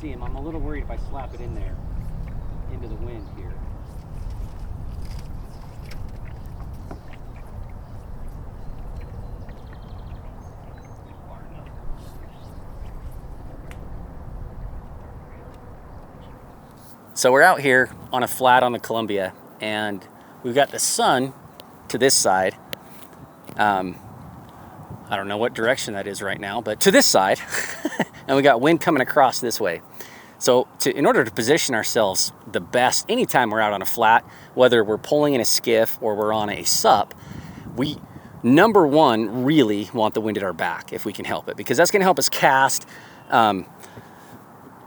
see him. I'm a little worried if I slap it in there, into the wind here. So we're out here on a flat on the Columbia, and we've got the sun to this side. I don't know what direction that is right now, but to this side. And we got wind coming across this way. So in order to position ourselves the best anytime we're out on a flat, whether we're pulling in a skiff or we're on a sup, we, number one, really want the wind at our back if we can help it, because that's gonna help us cast.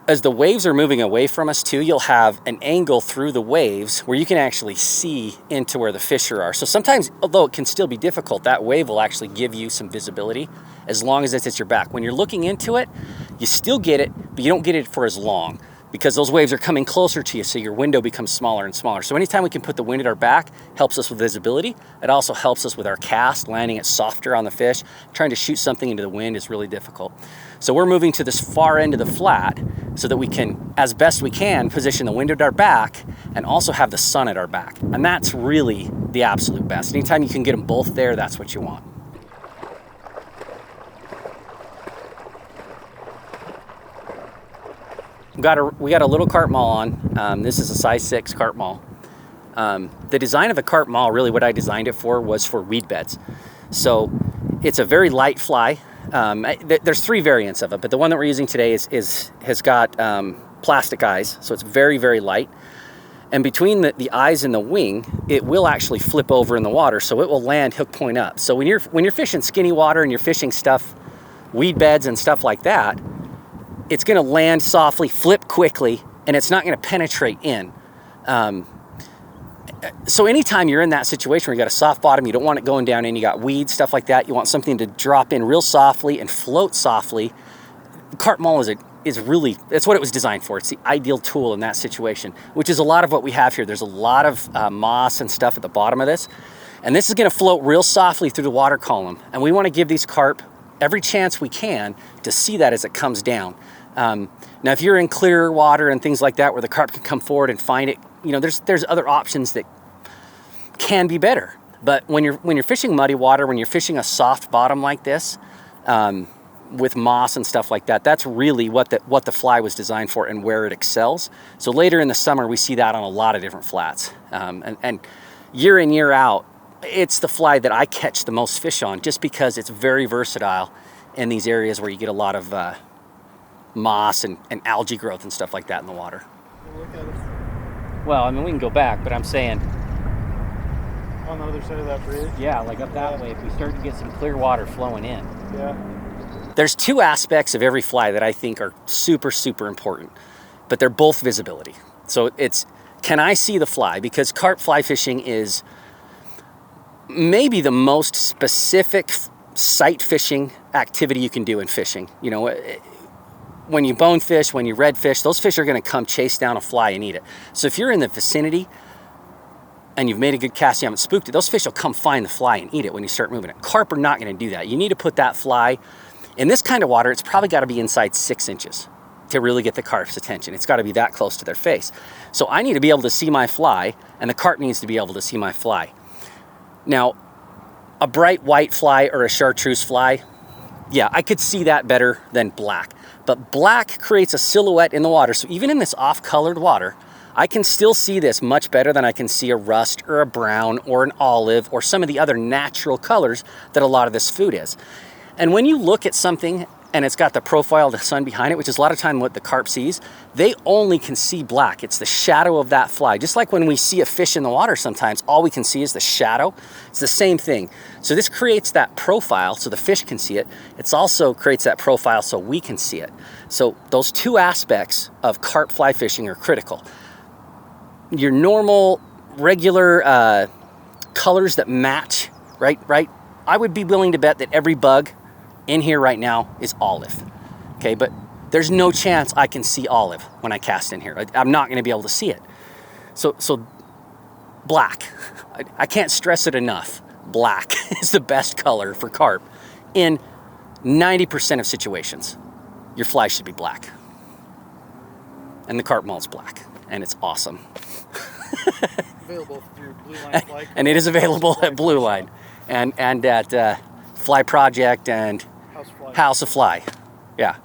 As the waves are moving away from us too, you'll have an angle through the waves where you can actually see into where the fish are. So sometimes, although it can still be difficult, that wave will actually give you some visibility as long as it's at your back. When you're looking into it, you still get it, but you don't get it for as long because those waves are coming closer to you, so your window becomes smaller and smaller. So anytime we can put the wind at our back, helps us with visibility. It also helps us with our cast, landing it softer on the fish. Trying to shoot something into the wind is really difficult. So we're moving to this far end of the flat so that we can, as best we can, position the wind at our back and also have the sun at our back. And that's really the absolute best. Anytime you can get them both there, that's what you want. We got a little carp maul on. This is a size 6 carp maul. The design of the carp maul, really what I designed it for, was for weed beds. So it's a very light fly. There's 3 variants of it, but the one that we're using today has got plastic eyes, so it's very, very light. And between the eyes and the wing, it will actually flip over in the water, so it will land hook point up. So when you're fishing skinny water and you're fishing stuff, weed beds and stuff like that, it's going to land softly, flip quickly, and it's not going to penetrate in. So anytime you're in that situation where you got a soft bottom, you don't want it going down in, you got weeds, stuff like that, you want something to drop in real softly and float softly, carp maul is really, that's what it was designed for. It's the ideal tool in that situation, which is a lot of what we have here. There's a lot of moss and stuff at the bottom of this, and this is going to float real softly through the water column, and we want to give these carp every chance we can to see that as it comes down. Now, if you're in clear water and things like that where the carp can come forward and find it, you know, there's other options that can be better. But when you're fishing muddy water, when you're fishing a soft bottom like this, with moss and stuff like that, that's really what the fly was designed for and where it excels. So later in the summer, we see that on a lot of different flats. And year in, year out, it's the fly that I catch the most fish on, just because it's very versatile in these areas where you get a lot of moss and algae growth and stuff like that in the water. Look at it. Well, I mean, we can go back, but I'm saying on the other side of that bridge? Yeah, like up that way, if we start to get some clear water flowing in. Yeah. There's 2 aspects of every fly that I think are super, super important, but they're both visibility. So it's, can I see the fly? Because carp fly fishing is maybe the most specific sight fishing activity you can do in fishing. You know, when you bonefish, when you redfish, those fish are going to come chase down a fly and eat it. So if you're in the vicinity and you've made a good cast, you haven't spooked it, those fish will come find the fly and eat it when you start moving it. Carp are not going to do that. You need to put that fly in this kind of water. It's probably got to be inside 6 inches to really get the carp's attention. It's got to be that close to their face. So I need to be able to see my fly, and the carp needs to be able to see my fly. Now, a bright white fly or a chartreuse fly, yeah, I could see that better than black. But black creates a silhouette in the water. So even in this off-colored water, I can still see this much better than I can see a rust or a brown or an olive or some of the other natural colors that a lot of this food is. And when you look at something and it's got the profile of the sun behind it, which is a lot of time what the carp sees, they only can see black. It's the shadow of that fly. Just like when we see a fish in the water sometimes, all we can see is the shadow. It's the same thing. So this creates that profile so the fish can see it. It also creates that profile so we can see it. So those 2 aspects of carp fly fishing are critical. Your normal, regular colors that match, right? I would be willing to bet that every bug in here right now is olive, okay? But there's no chance I can see olive when I cast in here. I'm not gonna be able to see it. So black, I can't stress it enough. Black is the best color for carp. In 90% of situations, your fly should be black. and the carp mullet's black, and it's awesome. Available through Blue Line Fly. And it is available at Blue Line and at Fly Project and House Fly. House of Fly. Yeah.